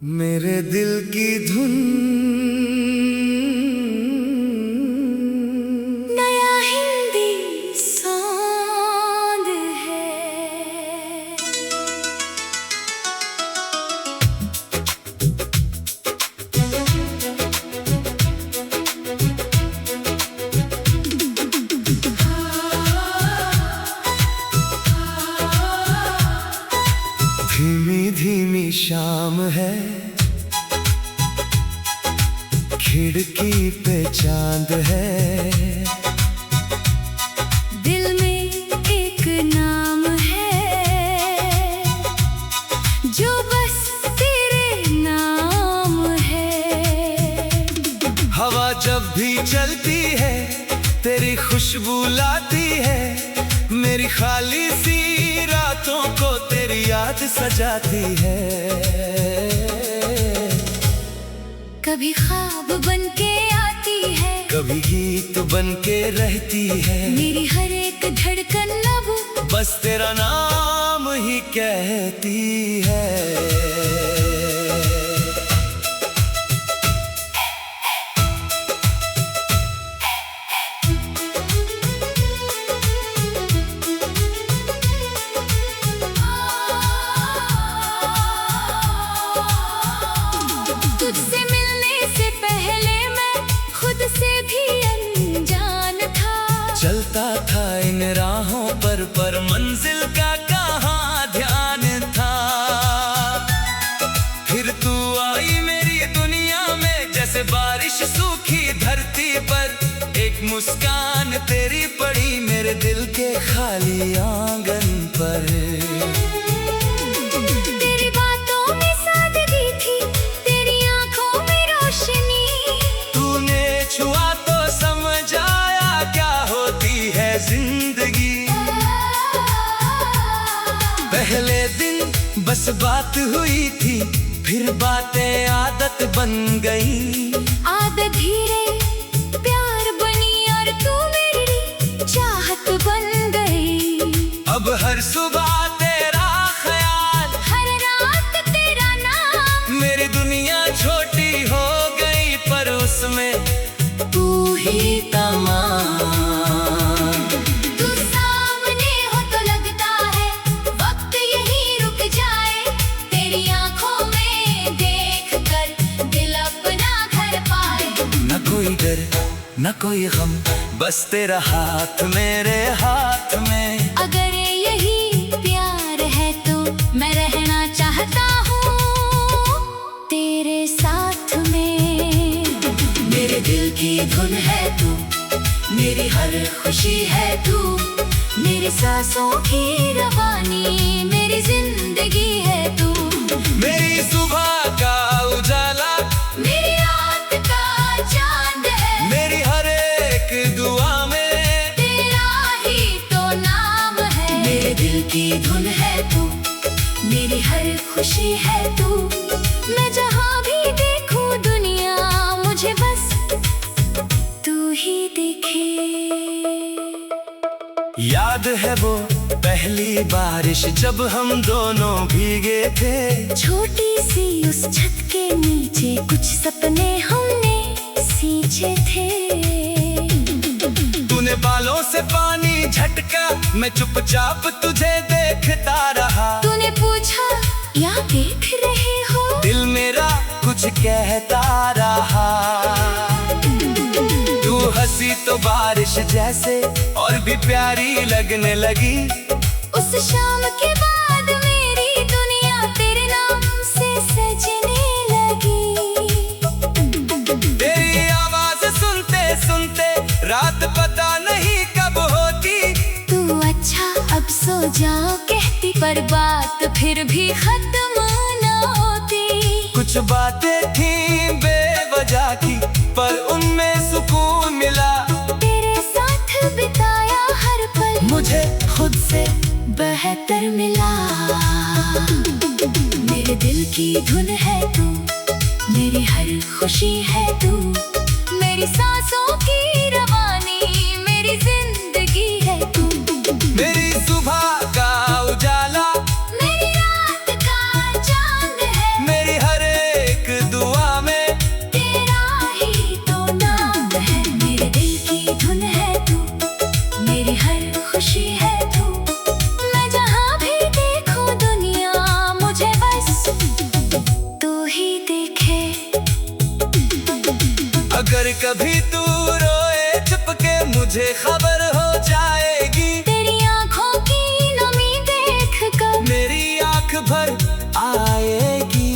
मेरे दिल की धुन नया हिंदी सॉन्ग है। धीमी धीमी शाम है, खिड़की पे चांद है। दिल में एक नाम है जो बस तेरे नाम है। हवा जब भी चलती है तेरी खुशबू लाती है, मेरी खाली सी रातों को तेरी याद सजाती है। कभी ख्वाब बन के आती है, कभी गीत बन के रहती है। मेरी हर एक धड़कन अब बस तेरा नाम ही कहती है। तुझसे मिलने से पहले मैं खुद से भी अनजान था। चलता था इन राहों पर मंजिल का कहाँ ध्यान था। फिर तू आई मेरी दुनिया में, जैसे बारिश सूखी धरती पर। एक मुस्कान तेरी पड़ी मेरे दिल के खाली आंगन पर। तेरी बातों में सादगी थी, तेरी आंखों में रोशनी। तूने छुआ तो समझ आया क्या होती है जिंदगी। पहले दिन बस बात हुई थी, फिर बातें आदत बन गई। आदत धीरे प्यार बनी और तू मेरी चाहत बन गई। अब हर सुबह तेरा ख्याल, हर रात तेरा नाम। मेरी दुनिया छोटी हो गई पर उसमें तू ही तमाम। तू सामने हो तो लगता है वक्त यहीं रुक जाए। तेरी आंखों में देखकर दिल अपना घर पाए। न कोई डर न कोई गम, बस तेरा हाथ मेरे हाथ में। अगर यही प्यार है तो मैं रहना चाहता हूँ तेरे साथ में। मेरे दिल की धुन है तू, मेरी हर खुशी है तू। मेरी सांसों की रवानी, मेरी जिंदगी है तू। मेरी सुबह का उजाला, मेरी रात का चांद है। मेरी हर एक दुआ में तेरा ही तो नाम है। मेरे दिल की धुन है तू, मेरी हर खुशी है तू। मैं जहाँ भी देखूं दुनिया मुझे बस तू ही दिखे। याद है वो पहली बारिश जब हम दोनों भीगे थे। छोटी सी उस छत के नीचे कुछ सपने हमने सींचे थे। तूने बालों से पानी झटका, मैं चुपचाप तुझे देखता रहा। तूने पूछा क्या देख रहे हो, दिल मेरा कुछ कहता रहा। तू हंसी तो बारिश जैसे और भी प्यारी लगने लगी। उस शाम के बाद मेरी दुनिया तेरे नाम से सजने लगी। तेरी आवाज सुनते सुनते रात पता नहीं कब होती। तू अच्छा अब सो जाओ कहती, पर बात फिर भी खत्म न होती। कुछ बातें थी बेवजह की, पर उनमें सुकून मिला। तेरे साथ बिताया हर पल मुझे खुद से बेहतर मिला। मेरे दिल की धुन है तू, मेरी हर खुशी है तू। मेरी सांसों की रवानी, मेरी जिंदगी है तू। मेरी सुबह का उजाला, मेरी रात का चांद है। मेरी हर अगर कभी तू रोए चुपके मुझे खबर हो जाएगी। तेरी आंखों की नमी देख कर मेरी आंख भर आएगी।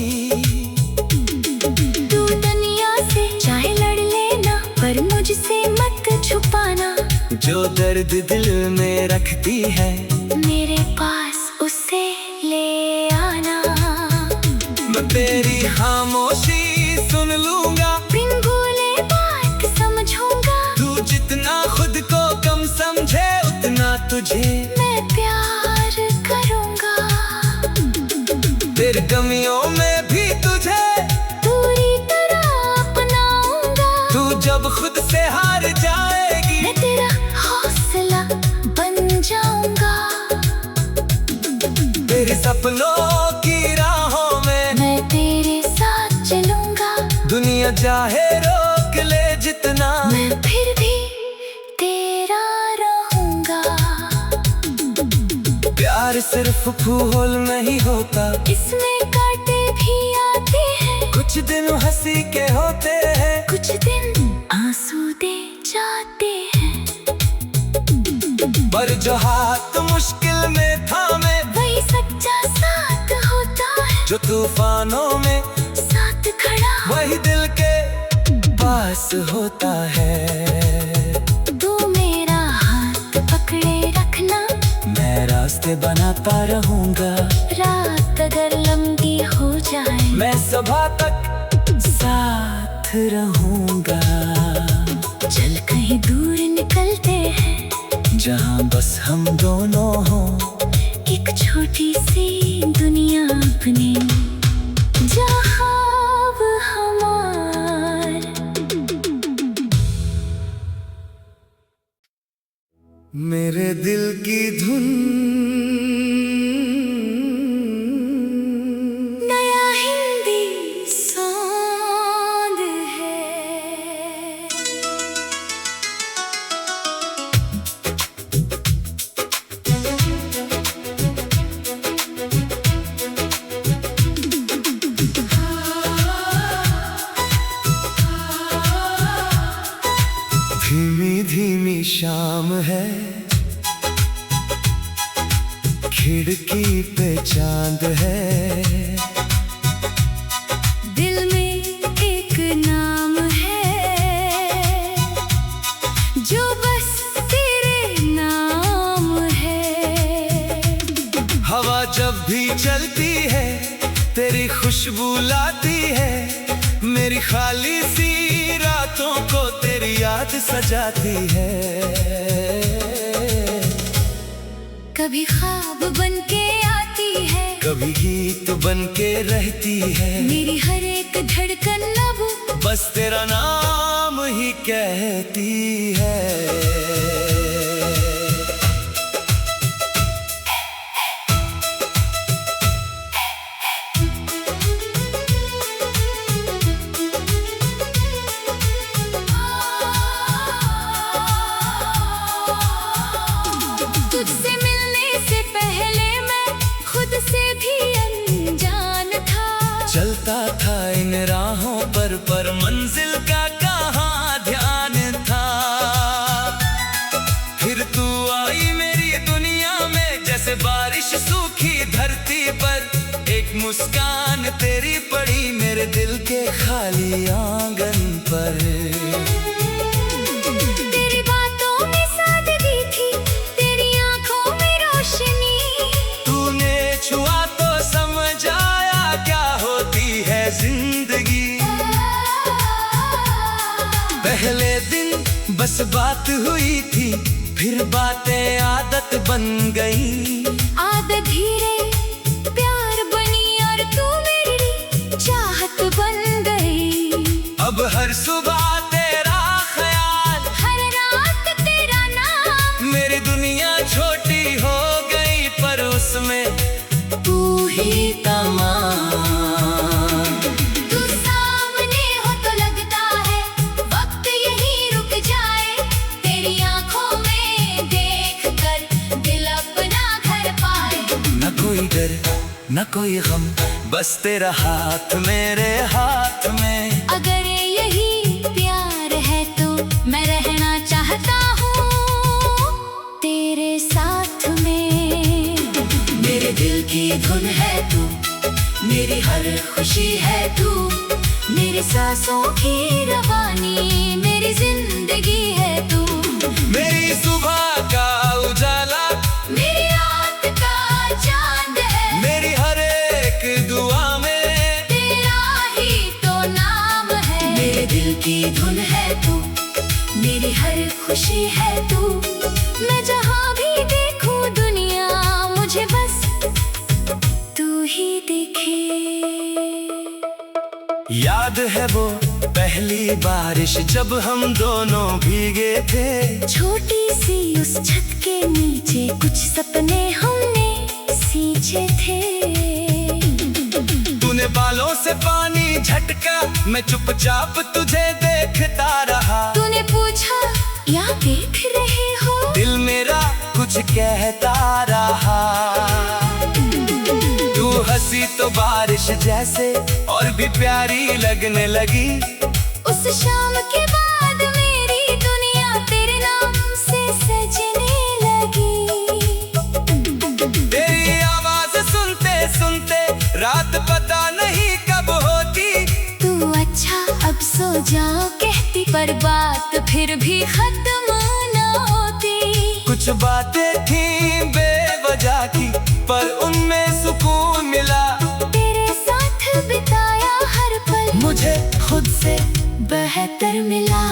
तू दुनिया से चाहे लड़ लेना, पर मुझसे मत छुपाना। जो दर्द दिल में रखती है मेरे पास उसे ले आना। मैं तेरी खामोशी सुन लूंगा, बिन भूले बात समझूंगा। तू जितना खुद को कम समझे उतना तुझे मैं प्यार करूंगा। तेरी कमियों में भी तुझे पूरी तरह अपनाऊंगा। तू जब खुद से हार जाएगी मैं तेरा हौसला बन जाऊंगा। तेरे सपनों की राहों में मैं तेरे साथ चलूंगा। दुनिया चाहे रोक ले जितना, मैं फिर भी तेरा रहूंगा। प्यार सिर्फ फूल नहीं होता, इसमें कांटे भी आते हैं। कुछ दिन हंसी के होते हैं, कुछ दिन आंसू दे जाते हैं। पर जो हाथ मुश्किल में थामे वही सच्चा साथ होता है। जो तूफानों में साथ खड़ा वही दिल के पास होता है। तू मेरा हाथ पकड़े रखना, मैं रास्ते बनाता रहूंगा। रात अगर लंबी हो जाए मैं सुबह तक साथ रहूंगा। चल कहीं दूर निकलते हैं, जहां बस हम दोनों हों, एक छोटी सी दुनिया अपनी, जहां अब हमार। मेरे दिल की धुन। नया हिंदी सॉन्ग है। धीमी धीमी शाम है, खिड़की पे चांद है। दिल में एक नाम है, जो बस तेरे नाम है। हवा जब भी चलती है तेरी खुशबू लाती है, मेरी खाली सी रातों को तेरी याद सजाती है। कभी ख्वाब बन के आती है, कभी गीत बन के रहती है। मेरी हर एक धड़कन अब बस तेरा नाम ही कहती है। तुझसे मिलने से पहले मैं खुद से भी अनजान था। चलता था इन राहों पर मंजिल का कहाँ ध्यान था। फिर तू आई मेरी दुनिया में, जैसे बारिश सूखी धरती पर। एक मुस्कान तेरी पड़ी मेरे दिल के खाली आंगन पर। तेरी बातों में सादगी थी, तेरी आंखों में रोशनी। तूने छुआ तो समझ आया क्या होती है जिंदगी। पहले दिन बस बात हुई थी, फिर बातें आदत बन गई। आदत धीरे प्यार बनी और तू मेरी चाहत बन गई। अब हर सुबह तेरा ख्याल, हर रात तेरा नाम। मेरी दुनिया छोटी हो गई पर उसमें तू ही तमाम। तू सामने हो तो लगता है वक्त यहीं रुक जाए। तेरी आंखों में देख कर दिल अपना घर पाए। न कोई डर न कोई गम, बस तेरा हाथ मेरे हाथ में। अगर यही प्यार है मेरी हर खुशी है तू, मेरी सांसों की रवानी, मेरी जिंदगी है तू। मेरी सुबह का उजाला, मेरी रात का चांद है, मेरी हर एक दुआ में तेरा ही तो नाम है। मेरे दिल की धुन है तू, मेरी हर खुशी है तू। मैं जहाँ भी देखूं दुनिया मुझे बस तू ही दिखे। याद है वो पहली बारिश जब हम दोनों भीगे थे। छोटी सी उस छत के नीचे कुछ सपने हमने सींचे थे। तूने बालों से पानी झटका, मैं चुपचाप तुझे देखता रहा। तूने पूछा क्या देख रहे हो, दिल मेरा कुछ कहता रहा। तू हंसी तो बारिश जैसे और भी प्यारी लगने लगी। उस शाम के बाद मेरी दुनिया तेरे नाम से सजने लगी। तेरी आवाज सुनते सुनते रात पता नहीं कब होती। तू अच्छा अब सो जाओ कहती, पर बात फिर भी खत्म न होती। कुछ बातें थी बेवजह की, पर उनमें सुकून मिला। तेरे साथ बिताया हर पल मुझे खुद से बेहतर मिला।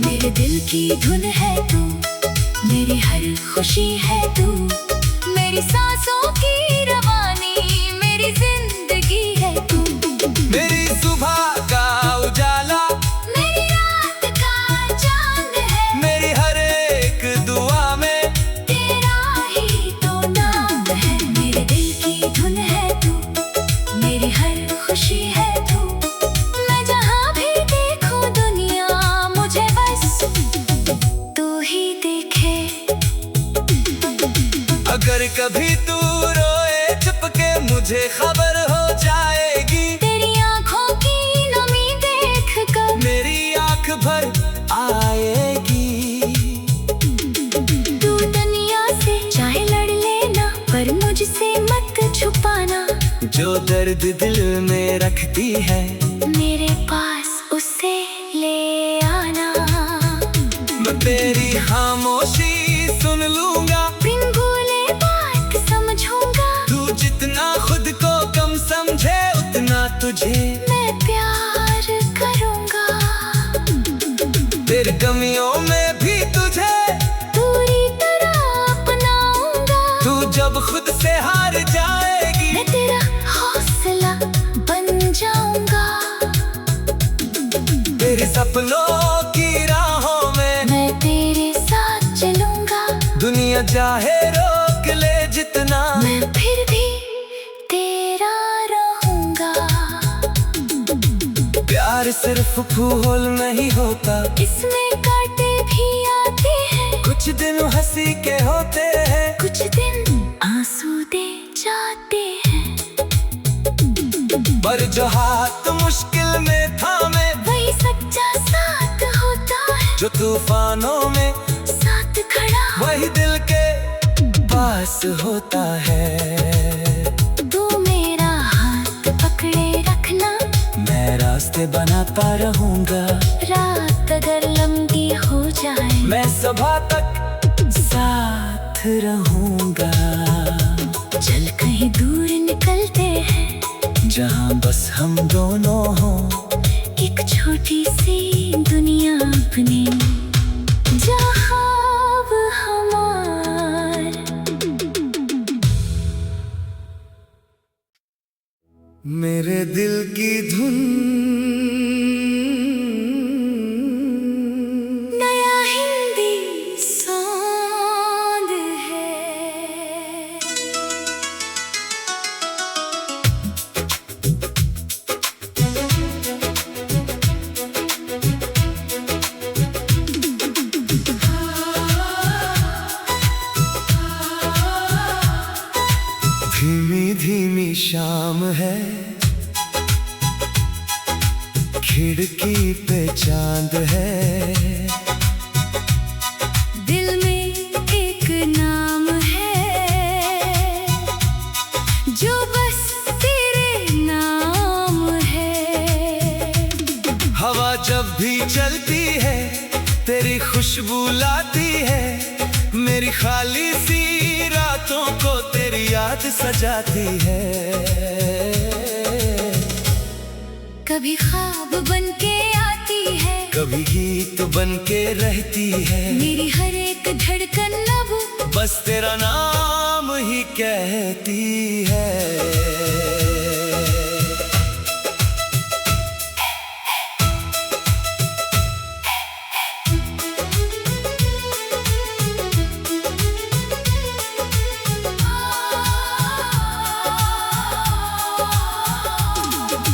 मेरे दिल की धुन है तू, मेरी हर खुशी है तू। मेरी सांसों की रवानी, मेरी जिंदगी है तू। मेरी सुबह का उजाला, मेरी रात का चांद है, मेरी हर एक दुआ में तेरा ही तो नाम है। मेरे दिल की धुन है तू, मेरी हर खुशी है तू। मैं जहाँ भी देखूं दुनिया मुझे बस तू ही देखे। अगर कभी तू रोए चुपके मुझे खबर हो जाएगी। तेरी आँखों की नमी देख कर मेरी आँख भर आएगी। तू दुनिया से चाहे लड़ लेना, पर मुझसे मत छुपाना। जो दर्द दिल में रखती है मेरे पास उसे ले आना। मैं तेरी खामोशी सुन लूंगा। बिन बोले बात समझूंगा। तू जितना खुद को कम समझे उतना तुझे मैं प्यार करूंगा। तेरी कमियों में भी तुझे पूरी तरह अपनाऊंगा। तू जब खुद से हार जाएगी, मैं तेरा हौसला बन जाऊंगा। तेरे सपनों की राहों में मैं तेरे साथ चलूंगा। दुनिया चाहे रोक ले जितना, मैं फिर भी तेरा रहूंगा। प्यार सिर्फ फूल नहीं होता। इसमें कांटे भी आते हैं, कुछ दिन हंसी के होते हैं, कुछ दिन आंसू दे जाते हैं। पर जो हाथ मुश्किल में थामे वही सच्चा साथ होता है। जो तूफानों में साथ खड़ा वही दिल के पास होता है। तू मेरा हाथ पकड़े रखना, मैं रास्ते बनाता रहूंगा। रात अगर लंबी हो जाए मैं सुबह तक साथ रहूंगा। चल कहीं दूर निकलते हैं, जहां बस हम दोनों हों। एक छोटी सी दुनिया अपनी, जहां अब हमार। मेरे दिल की धुन नया हिंदी सॉन्ग है। धीमी धीमी शाम है, खिड़की पे चांद है। दिल में एक नाम है जो बस भी चलती है तेरी खुशबू लाती है, मेरी खाली सी रातों को तेरी याद सजाती है। कभी ख्वाब बन के आती है, कभी गीत बन के रहती है, मेरी हर एक धड़कन अब बस तेरा नाम ही कहती है।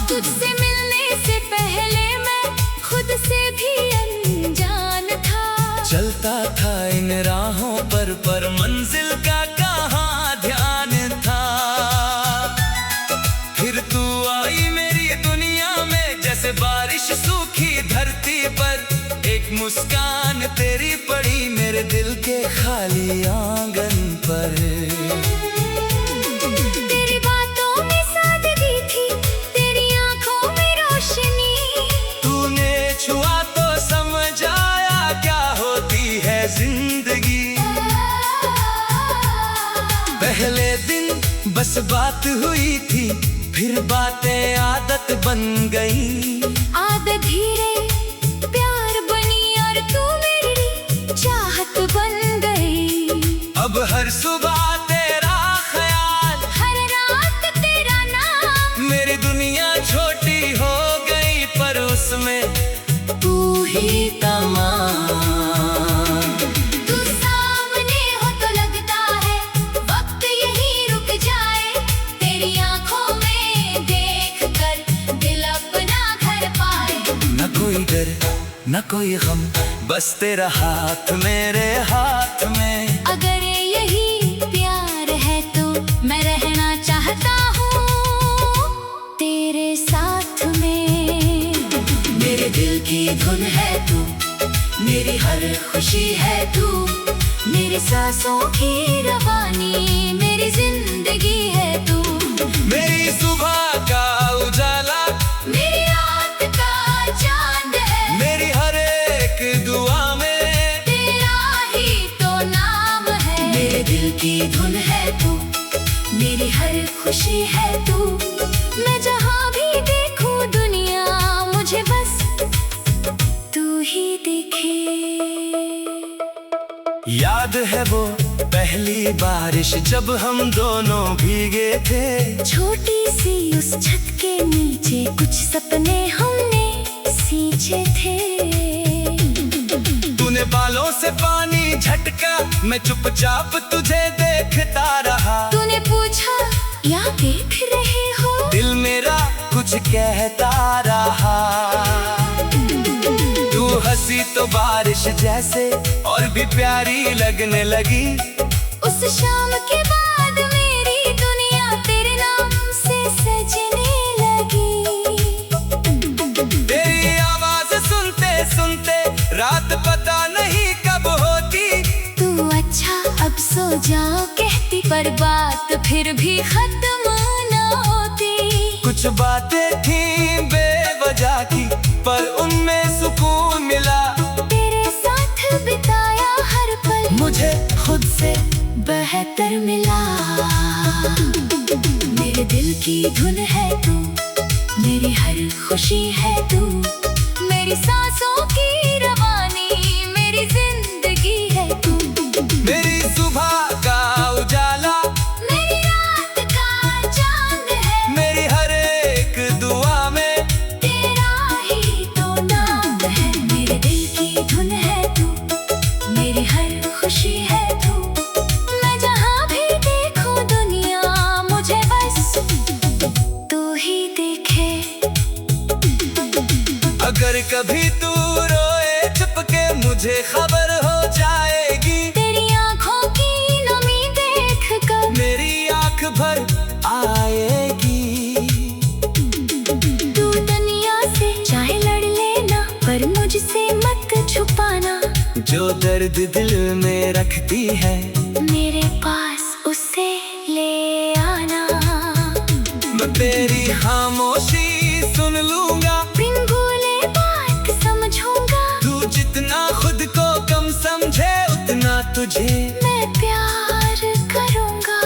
तुझसे मिलने से पहले मैं खुद से भी अनजान था। चलता था इन राहों पर मंजिल का कहाँ ध्यान था। फिर तू आई मेरी दुनिया में जैसे बारिश सूखी धरती पर, एक मुस्कान तेरी पड़ी मेरे दिल के खाली आंगन पर। तेरी बातों में सादगी थी, तेरी आंखों में रोशनी, तूने छुआ तो समझ आया क्या होती है जिंदगी। पहले दिन बस बात हुई थी, फिर बातें आदत बन गई। आदत धीरे प्यार बनी और तू मेरी चाहत बन गई। अब हर सुबह तेरा ख्याल, हर रात तेरा नाम, मेरी दुनिया छोटी हो गई पर उसमें तू ही तमाम। तू सामने हो तो लगता है वक्त यहीं रुक जाए, तेरी आंखों में देख कर दिल अपना घर पाए। न कोई डर न कोई गम, बस तेरा हाथ मेरे हाथ में। अगर यही प्यार है तो मैं रहना चाहता हूँ तेरे साथ में। मेरे दिल की धुन है तू, मेरी हर खुशी है तू, मेरी सांसों की रवानी, मेरी जिंदगी है तू। मेरी सुबह का उजाला, मेरी रात का चांद है, मेरी हर एक दुआ में तेरा ही तो नाम है। मेरे दिल की धुन है तू, मेरी हर खुशी है तू। मैं जहाँ भी देखूं दुनिया मुझे बस तू ही दिखे। याद है वो पहली बारिश जब हम दोनों भीगे थे। छोटी सी उस छत के नीचे कुछ सपने हमने सींचे थे। तूने बालों से पानी झटका, मैं चुपचाप तुझे देखता रहा। तूने पूछा या देख रहे हो, दिल मेरा कुछ कहता रहा। तू हंसी तो बारिश जैसे और भी प्यारी लगने लगी। उस शाम के बाद मेरी दुनिया तेरे नाम से सजने लगी। तेरी आवाज सुनते सुनते रात पता नहीं कब होती। तू अच्छा अब सो जाओ कहती, पर बात फिर भी खत्म न होती। कुछ बातें थी बेवजह की, पर उनमें सुकून मिला। तेरे साथ बिताया हर पल मुझे खुद से बेहतर मिला। मेरे दिल की धुन है तू, मेरी हर खुशी है तू, मेरी सांसों की रवानी, मेरी जिंदगी है तू। मेरी सुबह का उजाला, मेरी रात का चांद है, मेरी हर एक दुआ में तेरा ही तो नाम है। मेरे दिल की धुन है तू, मेरी हर खुशी है तू। मैं जहाँ भी देखूं दुनिया मुझे बस तू ही देखे। अगर कभी तू रोए चुपके मुझे खबर हो जाएगी। तेरी आंखों की नमी देख कर मेरी आंख भर आएगी। तू दुनिया से चाहे लड़ लेना, पर मुझसे मत छुपाना। जो दर्द दिल में रखती है मेरे पास उसे ले आना। मैं तेरी खामोशी सुन लूंगा। बिन बोले बात समझ खुद को कम समझे उतना तुझे मैं प्यार करूंगा।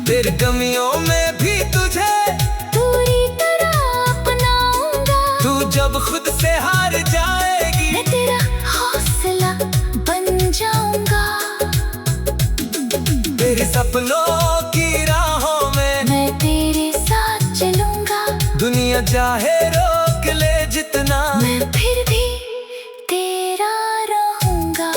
तेरी कमियों में भी तुझे पूरी तरह अपनाऊंगा। तू जब खुद से हार जाएगी मैं तेरा हौसला बन जाऊंगा। तेरे सपनों की राहों में मैं तेरे साथ चलूंगा। दुनिया चाहे रोक ले जितना मैं फिर भी तेरा रहूंगा।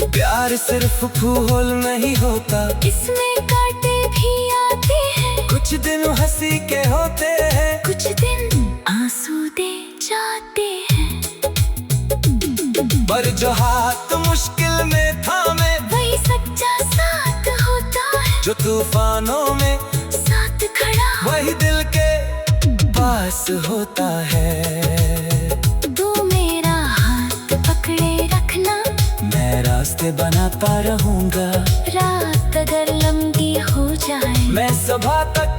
प्यार सिर्फ फूल नहीं होता, इसमें कांटे भी आते हैं। कुछ दिन हंसी के होते हैं, कुछ दिन आंसू दे जाते हैं। पर जो हाथ मुश्किल में थामे वही सच्चा साथ होता है। जो तूफानों में साथ खड़ा वही दिल के पास होता है। तू मेरा हाथ पकड़े रखना। मैं रास्ते बनाता रहूंगा। रात अगर लंबी हो जाए मैं सुबह तक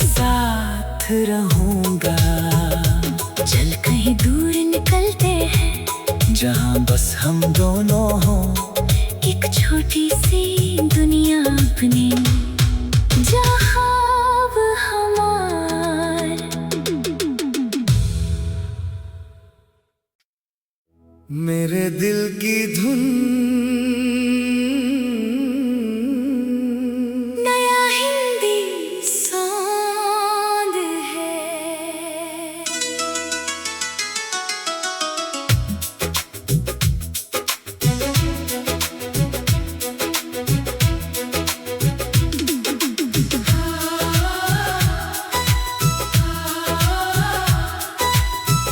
साथ रहूंगा। चल कहीं दूर निकलते हैं। जहां बस हम दोनों हों, एक छोटी सी दुनिया अपनी, जहां अब हमार। मेरे दिल की धुन नया हिंदी सॉन्ग है।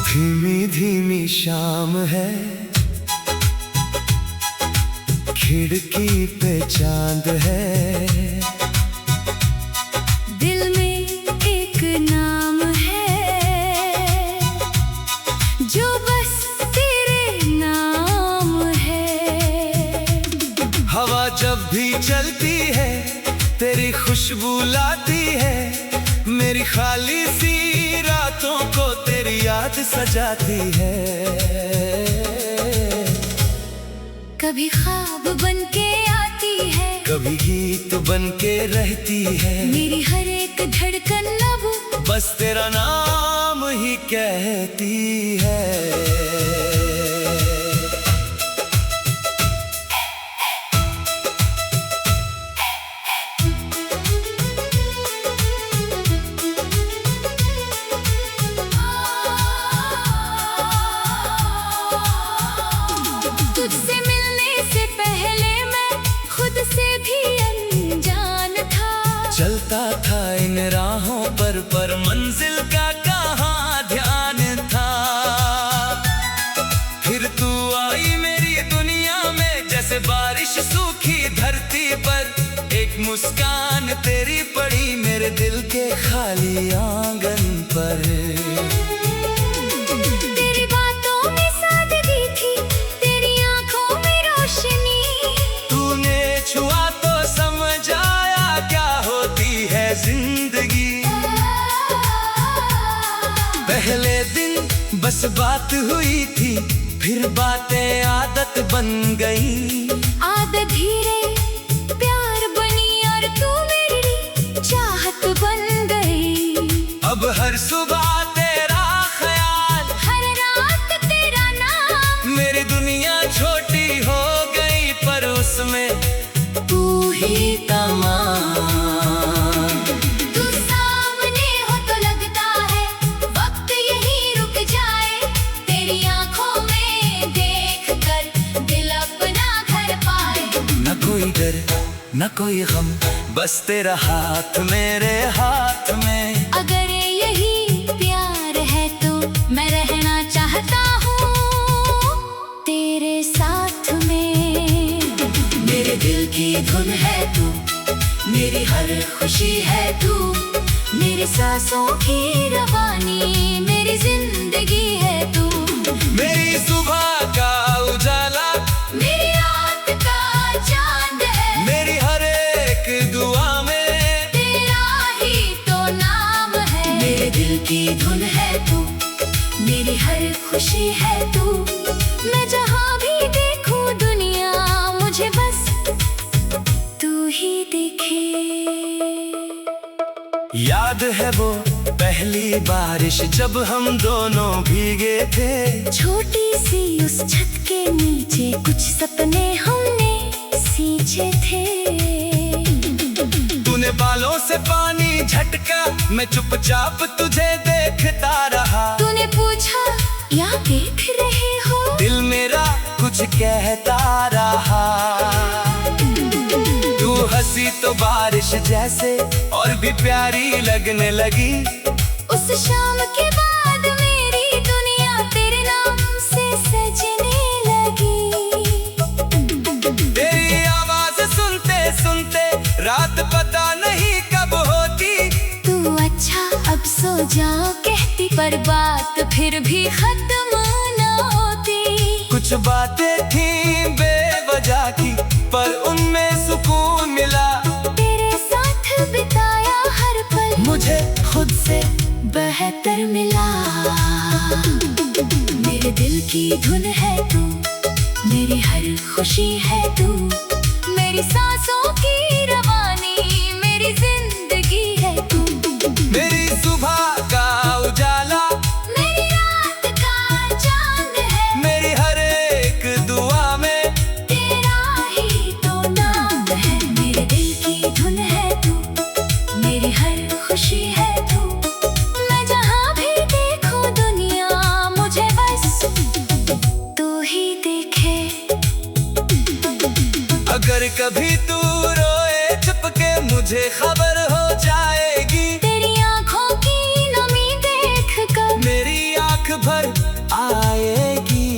धीमी धीमी शाम है, खिड़की पे चांद है। दिल में एक नाम है, जो बस तेरे नाम है। हवा जब भी चलती है तेरी खुशबू लाती है। मेरी खाली सी रातों को तेरी याद सजाती है। कभी ख्वाब बन के आती है, कभी गीत बन के रहती है। मेरी हर एक धड़कन अब बस तेरा नाम ही कहती है। तुझसे मिलने से पहले मैं खुद से भी अनजान था। चलता था इन राहों पर मंजिल का कहाँ ध्यान था। फिर तू आई मेरी दुनिया में, जैसे बारिश सूखी धरती पर। एक मुस्कान तेरी पड़ी मेरे दिल के खाली आंगन पर। तेरी बातों में सादगी थी, तेरी आंखों में रोशनी। तूने छुआ तो समझ आया क्या होती है जिंदगी। पहले दिन बस बात हुई थी, फिर बातें आदत बन गई। आदत धीरे प्यार बनी और तू मेरी चाहत बन गई। अब हर सुबह तेरा ख्याल, हर रात तेरा नाम। मेरी दुनिया छोटी हो गई पर उसमें तू ही तमाम। तू सामने हो तो लगता है वक्त यहीं रुक जाए। तेरी आंखों में देख कर दिल अपना घर पाए। न कोई डर न कोई गम, बस तेरा हाथ मेरे हाथ में। अगर यही प्यार है तो मैं रहना चाहता हूँ तेरे साथ में। मेरे दिल की धुन है तू, मेरी हर खुशी है तू। मेरी सांसों की रवानी, मेरी जिंदगी है तू। मेरी सुबह का उजाला, मेरी रात का चांद है। मेरी हर एक दुआ में तेरा ही तो नाम है। मेरे दिल की धुन है तू, मेरी हर खुशी खुशी है तू। मैं जहाँ भी देखूं दुनिया मुझे बस तू ही दिखे। याद है वो पहली बारिश जब हम दोनों भीगे थे। छोटी सी उस छत के नीचे कुछ सपने हमने सींचे थे। तूने बालों से पानी झटका, मैं चुपचाप तुझे देखता रहा। तूने पूछा क्या देख रहे हो, दिल मेरा कुछ कहता रहा। तू हंसी तो बारिश जैसे और भी प्यारी लगने लगी। उस शाम के बाद मेरी दुनिया तेरे नाम से सजने लगी। तेरी आवाज सुनते सुनते रात पता नहीं कब होती। तू अच्छा अब सो जाओ कहती, पर बात फिर भी खत्म न होती। कुछ बातें थी बेवजह की, पर उनमें सुकून मिला। तेरे साथ बिताया हर पल मुझे खुद से बेहतर मिला। मेरे दिल की धुन है तू, मेरी हर खुशी है तू। मेरी सांसों की रवानी, मेरी जिंदगी है तू। मेरी सुबह का उजाला, मेरी रात का चांद है। मेरी हर एक दुआ में तेरा ही तो नाम है। मेरे दिल की धुन है तू, मेरी हर खुशी है तू। मैं जहाँ भी देखूं दुनिया मुझे बस तू ही दिखे। अगर कभी तू रोए चुपके मुझे खबर हो जाएगी। तेरी आँखों की नमी देख कर मेरी आँख भर आएगी।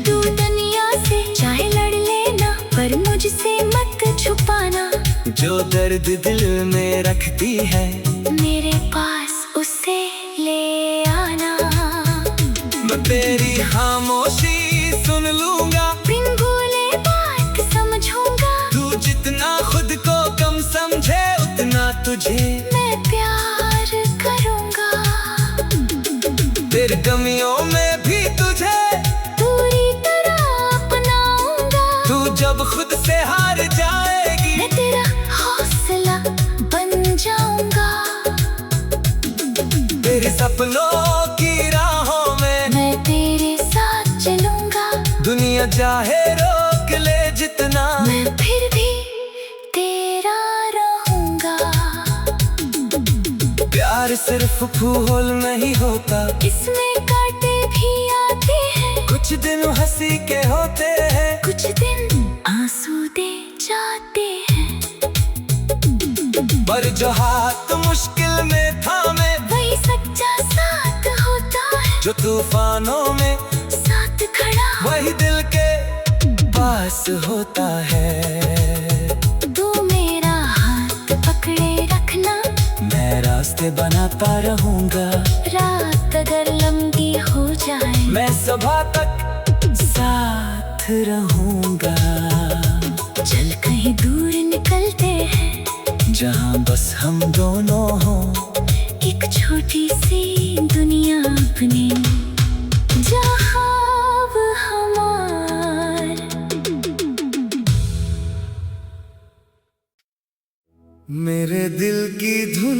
तू दुनिया से चाहे लड़ लेना, पर मुझसे मत छुपाना। जो दर्द दिल में रखती है मेरे पास उसे ले आना। मैं तेरी खामोशी सुन लूंगा। बिन भूले बात समझूंगा। तू जितना खुद को कम समझे उतना तुझे मैं प्यार करूंगा। तेरी कमियों में भी तुझे पूरी तरह अपनाऊंगा। तू जब खुद से हार जाएगी, मैं तेरा हौसला बन जाऊंगा। तेरे सपनों की राहों में मैं तेरे साथ चलूंगा। दुनिया चाहे रोक ले जितना, मैं फिर भी तेरा रहूंगा। प्यार सिर्फ फूल नहीं होता। इसमें कांटे भी आते हैं, कुछ दिन हंसी के होते हैं, कुछ दिन आंसू दे जाते हैं। पर जो हाथ मुश्किल में थामे वही सच्चा साथ होता है। जो तूफानों में साथ खड़ा वही दिल के पास होता है। तू मेरा हाथ पकड़े रखना, मैं रास्ते बनाता रहूंगा। रात अगर लंबी हो जाए मैं सुबह तक साथ रहूंगा। चल कहीं दूर निकलते हैं, जहाँ बस हम दोनों हों। एक छोटी सी दुनिया अपनी, जहाँ अब हमार। मेरे दिल की धुन